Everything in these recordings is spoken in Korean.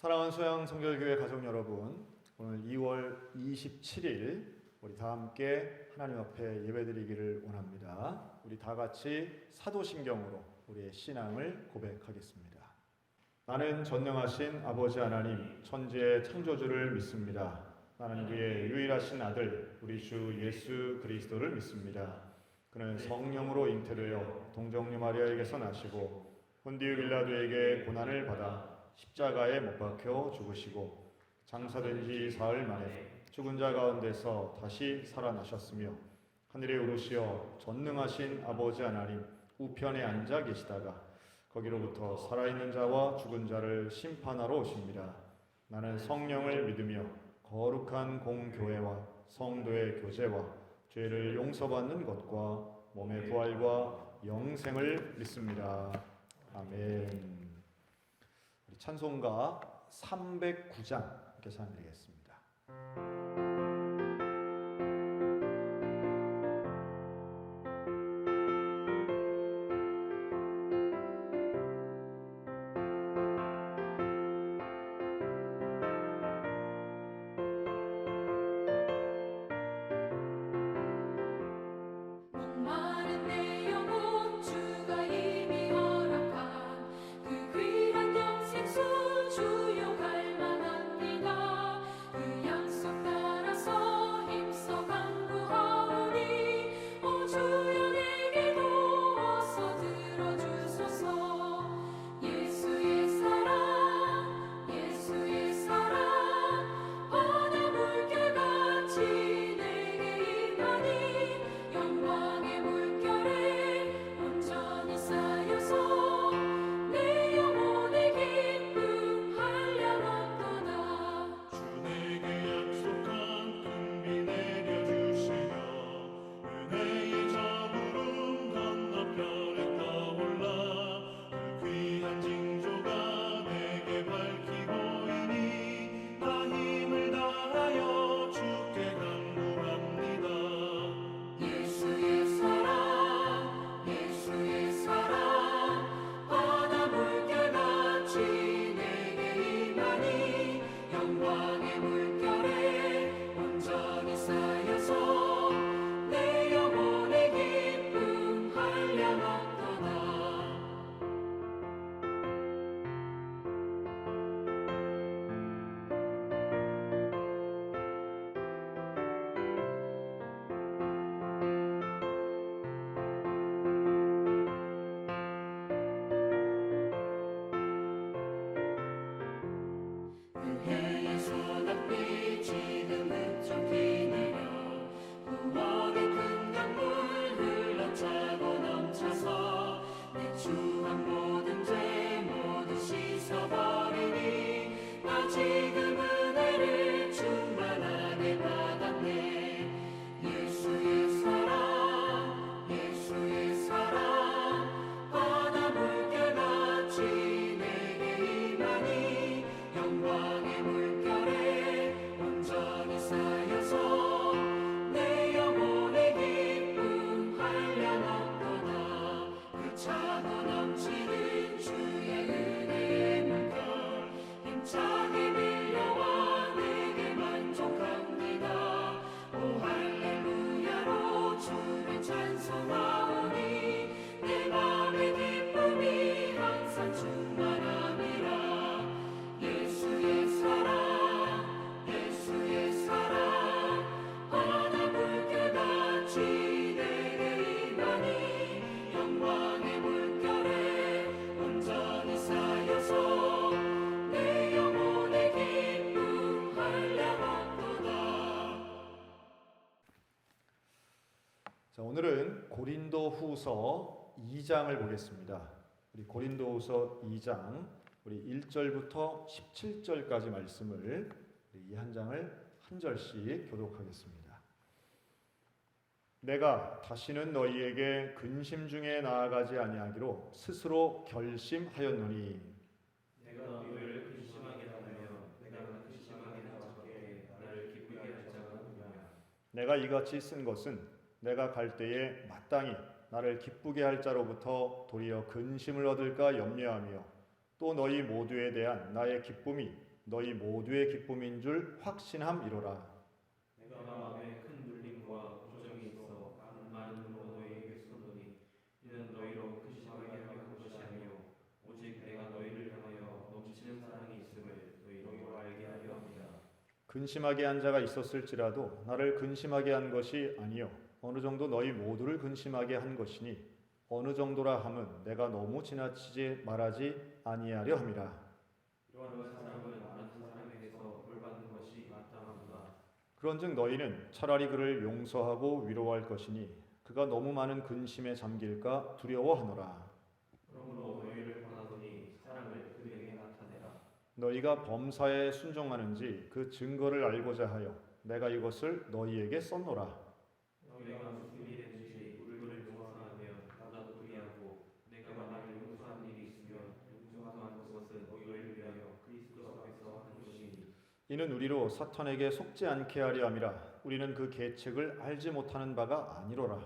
사랑하는 소양성결교회 가족 여러분, 오늘 2월 27일 우리 다 함께 하나님 앞에 예배드리기를 원합니다. 우리 다 같이 사도신경으로 우리의 신앙을 고백하겠습니다. 나는 전능하신 아버지 하나님, 천지의 창조주를 믿습니다. 나는 그의 유일하신 아들, 우리 주 예수 그리스도를 믿습니다. 그는 성령으로 잉태되어 동정녀 마리아에게서 나시고 본디오 빌라도에게 고난을 받아 십자가에 못 박혀 죽으시고 장사된 지 사흘 만에 죽은 자 가운데서 다시 살아나셨으며 하늘에 오르시어 전능하신 아버지 하나님 우편에 앉아 계시다가 거기로부터 살아있는 자와 죽은 자를 심판하러 오십니다. 나는 성령을 믿으며 거룩한 공교회와 성도의 교제와 죄를 용서받는 것과 몸의 부활과 영생을 믿습니다. 아멘. 우리 찬송가 309장 함께 찬양드리겠습니다. 오늘은 고린도후서 2장을 보겠습니다. 우리 고린도후서 2장 우리 1절부터 17절까지 말씀을 이 한 장을 한 절씩 교독하겠습니다. 내가 다시는 너희에게 근심 중에 나아가지 아니하기로 스스로 결심하였노니 내가 너희를 근심하게 하며 내가 근심하게 하게 나를 기쁘게 할 자가 누구냐. 내가 이같이 쓴 것은 내가 갈 때에 마땅히 나를 기쁘게 할 자로부터 도리어 근심을 얻을까 염려하며 또 너희 모두에 대한 나의 기쁨이 너희 모두의 기쁨인 줄 확신함이로라. 내가 마음에 큰 눌림과 고정이 있어 많은 눈으로 너희에게 쏟으니 이는 너희로 근심하게 하려는 것이 아니요 오직 내가 너희를 향하여 넘치는 사랑이 있음을 너희로 알게 하려 합니다. 근심하게 한 자가 있었을지라도 나를 근심하게 한 것이 아니요 어느 정도 너희 모두를 근심하게 한 것이니 어느 정도라 함은 내가 너무 지나치지 말하지 아니하려 함이라. 이러한 사람은 많은 사람에게서 벌받는 것이 마땅하구나. 그런즉 너희는 차라리 그를 용서하고 위로할 것이니 그가 너무 많은 근심에 잠길까 두려워하노라. 그러므로 너희를 권하노니 사랑을 그에게 나타내라. 너희가 범사에 순종하는지 그 증거를 알고자 하여 내가 이것을 너희에게 썼노라. 너희가 무슨 일이 되는지 우리를 용서하면 나도 그리하고 내가 만일 용서한 일이 있으면 용서한 그것은 너희를 위하여 그리스도 앞에서 하는 것이니 이는 우리로 사탄에게 속지 않게 하려 함이라. 우리는 그 계책을 알지 못하는 바가 아니로라.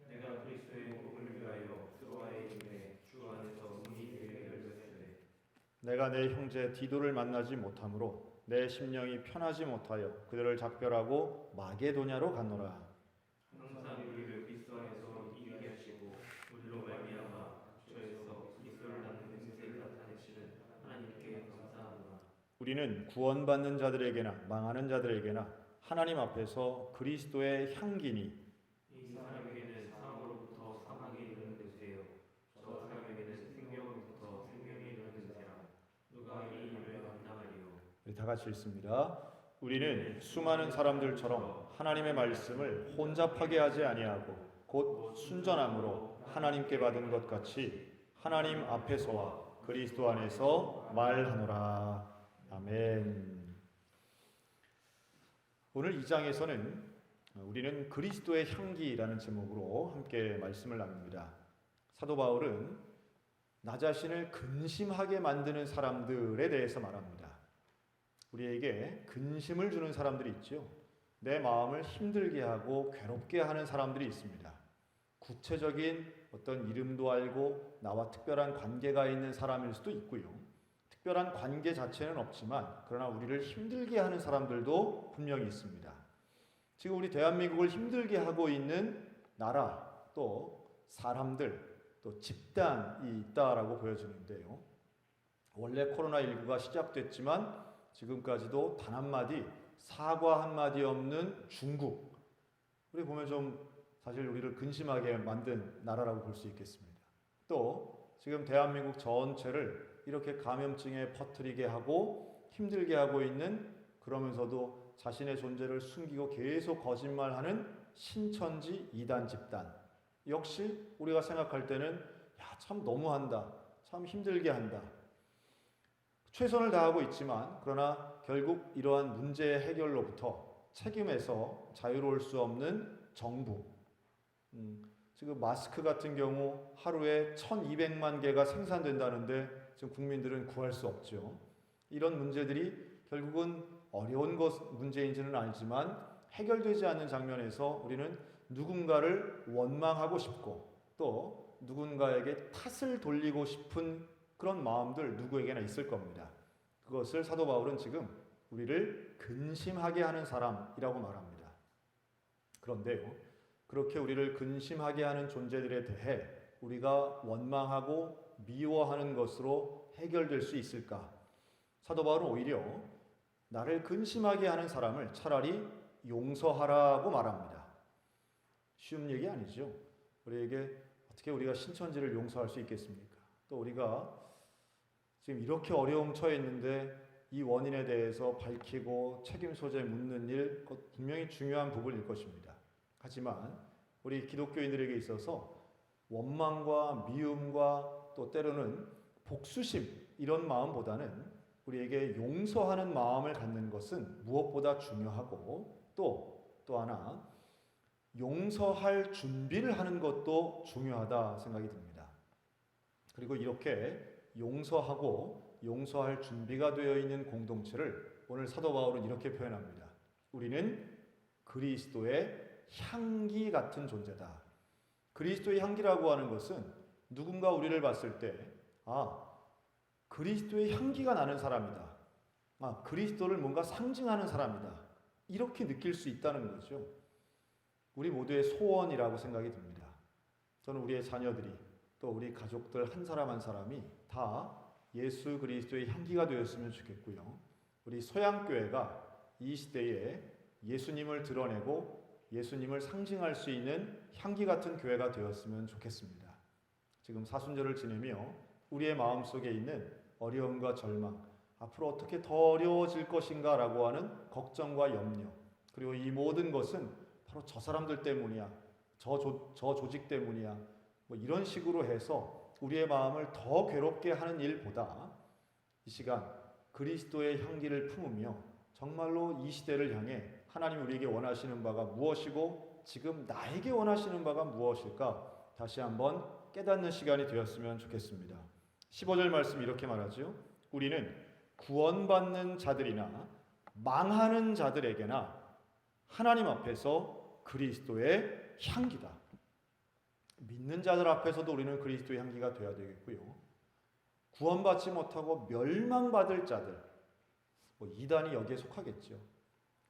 내가 그리스도의 복음을 위하여 스로아의 임에 주 안에서 문이 열렸으되 내가 내 형제 디도를 만나지 못하므로 내 심령이 편하지 못하여 그들을 작별하고 마게도냐로 갔노라. 항상 우리를 그리스도 안에서 이기게 하시고 우리로 말미암아 저에서 그리스도를 낳는 은혜를 나타내시는 하나님께 감사하노라. 우리는 구원받는 자들에게나 망하는 자들에게나 하나님 앞에서 그리스도의 향기니 이 사람에게는 사망으로부터 사망에 이르는 은혜요 저 사람에게는 생명으로부터 생명에 이르는 은혜라. 누가 이 일을 감당하리요. 우리 다 같이 읽습니다. 우리는 수많은 사람들처럼 하나님의 말씀을 혼잡하게 하지 아니하고 곧 순전함으로 하나님께 받은 것 같이 하나님 앞에서와 그리스도 안에서 말하노라. 아멘. 오늘 2장에서는 우리는 그리스도의 향기라는 제목으로 함께 말씀을 나눕니다. 사도 바울은 나 자신을 근심하게 만드는 사람들에 대해서 말합니다. 우리에게 근심을 주는 사람들이 있죠. 내 마음을 힘들게 하고 괴롭게 하는 사람들이 있습니다. 구체적인 어떤 이름도 알고 나와 특별한 관계가 있는 사람일 수도 있고요. 특별한 관계 자체는 없지만 그러나 우리를 힘들게 하는 사람들도 분명히 있습니다. 지금 우리 대한민국을 힘들게 하고 있는 나라, 또 사람들, 또 집단이 있다라고 보여지는데요. 원래 코로나19가 시작됐지만 지금까지도 단 한마디, 사과 한마디 없는 중국. 우리 보면 좀 사실 우리를 근심하게 만든 나라라고 볼 수 있겠습니다. 또 지금 대한민국 전체를 이렇게 감염증에 퍼뜨리게 하고 힘들게 하고 있는, 그러면서도 자신의 존재를 숨기고 계속 거짓말하는 신천지 이단 집단. 역시 우리가 생각할 때는 야, 참 너무한다. 참 힘들게 한다. 최선을 다하고 있지만 그러나 결국 이러한 문제의 해결로부터 책임에서 자유로울 수 없는 정부. 지금 마스크 같은 경우 하루에 1200만 개가 생산된다는데 지금 국민들은 구할 수 없죠. 이런 문제들이 결국은 어려운 문제인지는 알지만 해결되지 않는 장면에서 우리는 누군가를 원망하고 싶고 또 누군가에게 탓을 돌리고 싶은 그런 마음들 누구에게나 있을 겁니다. 그것을 사도 바울은 지금 우리를 근심하게 하는 사람이라고 말합니다. 그런데요, 그렇게 우리를 근심하게 하는 존재들에 대해 우리가 원망하고 미워하는 것으로 해결될 수 있을까? 사도 바울은 오히려 나를 근심하게 하는 사람을 차라리 용서하라고 말합니다. 쉬운 얘기 아니죠. 우리에게 어떻게 우리가 신천지를 용서할 수 있겠습니까? 또 우리가 지금 이렇게 어려움 처해 있는데 이 원인에 대해서 밝히고 책임 소재 묻는 일, 그것 분명히 중요한 부분일 것입니다. 하지만 우리 기독교인들에게 있어서 원망과 미움과 또 때로는 복수심, 이런 마음보다는 우리에게 용서하는 마음을 갖는 것은 무엇보다 중요하고 또 하나 용서할 준비를 하는 것도 중요하다 생각이 듭니다. 그리고 이렇게 용서하고 용서할 준비가 되어 있는 공동체를 오늘 사도 바울은 이렇게 표현합니다. 우리는 그리스도의 향기 같은 존재다. 그리스도의 향기라고 하는 것은 누군가 우리를 봤을 때 그리스도의 향기가 나는 사람이다. 그리스도를 뭔가 상징하는 사람이다. 이렇게 느낄 수 있다는 거죠. 우리 모두의 소원이라고 생각이 듭니다. 저는 우리의 자녀들이 또 우리 가족들 한 사람 한 사람이 다 예수 그리스도의 향기가 되었으면 좋겠고요. 우리 소양교회가 이 시대에 예수님을 드러내고 예수님을 상징할 수 있는 향기 같은 교회가 되었으면 좋겠습니다. 지금 사순절을 지내며 우리의 마음속에 있는 어려움과 절망, 앞으로 어떻게 더 어려워질 것인가 라고 하는 걱정과 염려, 그리고 이 모든 것은 바로 저 사람들 때문이야, 저 조직 때문이야, 이런 식으로 해서 우리의 마음을 더 괴롭게 하는 일보다 이 시간 그리스도의 향기를 품으며 정말로 이 시대를 향해 하나님 우리에게 원하시는 바가 무엇이고 지금 나에게 원하시는 바가 무엇일까 다시 한번 깨닫는 시간이 되었으면 좋겠습니다. 15절 말씀 이렇게 말하죠. 우리는 구원받는 자들이나 망하는 자들에게나 하나님 앞에서 그리스도의 향기다. 믿는 자들 앞에서도 우리는 그리스도의 향기가 되어야 되겠고요. 구원받지 못하고 멸망받을 자들, 이단이 여기에 속하겠죠.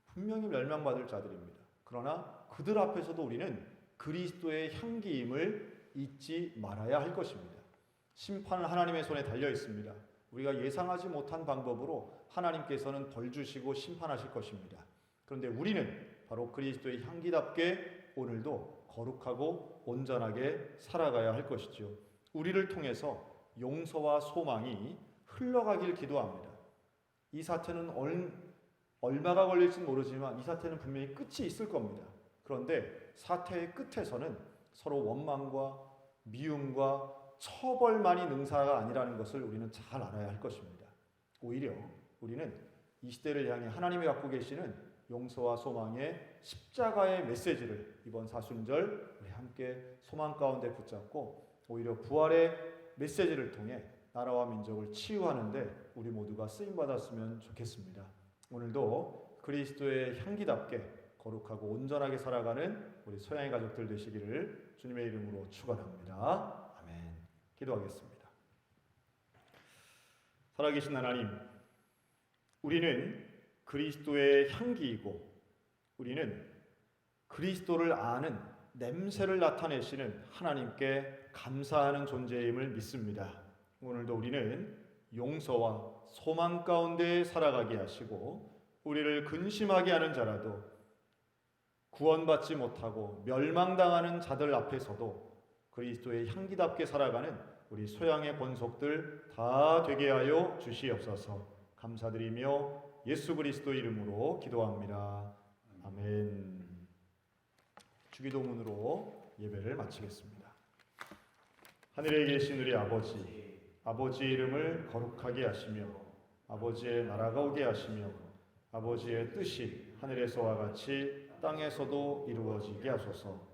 분명히 멸망받을 자들입니다. 그러나 그들 앞에서도 우리는 그리스도의 향기임을 잊지 말아야 할 것입니다. 심판은 하나님의 손에 달려 있습니다. 우리가 예상하지 못한 방법으로 하나님께서는 벌 주시고 심판하실 것입니다. 그런데 우리는 바로 그리스도의 향기답게 오늘도 거룩하고 온전하게 살아가야 할 것이죠. 우리를 통해서 용서와 소망이 흘러가길 기도합니다. 이 사태는 얼마가 걸릴지는 모르지만 이 사태는 분명히 끝이 있을 겁니다. 그런데 사태의 끝에서는 서로 원망과 미움과 처벌만이 능사가 아니라는 것을 우리는 잘 알아야 할 것입니다. 오히려 우리는 이 시대를 향해 하나님이 갖고 계시는 용서와 소망의 십자가의 메시지를 이번 사순절 우리 함께 소망 가운데 붙잡고 오히려 부활의 메시지를 통해 나라와 민족을 치유하는 데 우리 모두가 쓰임받았으면 좋겠습니다. 오늘도 그리스도의 향기답게 거룩하고 온전하게 살아가는 우리 소양의 가족들 되시기를 주님의 이름으로 축원합니다. 아멘. 기도하겠습니다. 살아계신 하나님, 우리는 그리스도의 향기이고 우리는 그리스도를 아는 냄새를 나타내시는 하나님께 감사하는 존재임을 믿습니다. 오늘도 우리는 용서와 소망 가운데 살아가게 하시고 우리를 근심하게 하는 자라도 구원받지 못하고 멸망당하는 자들 앞에서도 그리스도의 향기답게 살아가는 우리 소양의 권속들 다 되게 하여 주시옵소서. 감사드리며 예수 그리스도 이름으로 기도합니다. 아멘. 주기도문으로 예배를 마치겠습니다. 하늘에 계신 우리 아버지, 아버지의 이름을 거룩하게 하시며 아버지의 나라가 오게 하시며 아버지의 뜻이 하늘에서와 같이 땅에서도 이루어지게 하소서.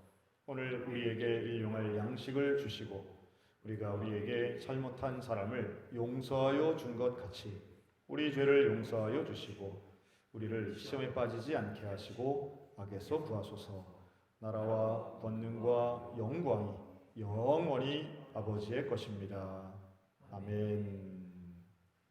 오늘 우리에게 일용할 양식을 주시고 우리가 우리에게 잘못한 사람을 용서하여 준 것 같이 우리 죄를 용서하여 주시고 우리를 시험에 빠지지 않게 하시고 악에서 구하소서. 나라와 권능과 영광이 영원히 아버지의 것입니다. 아멘.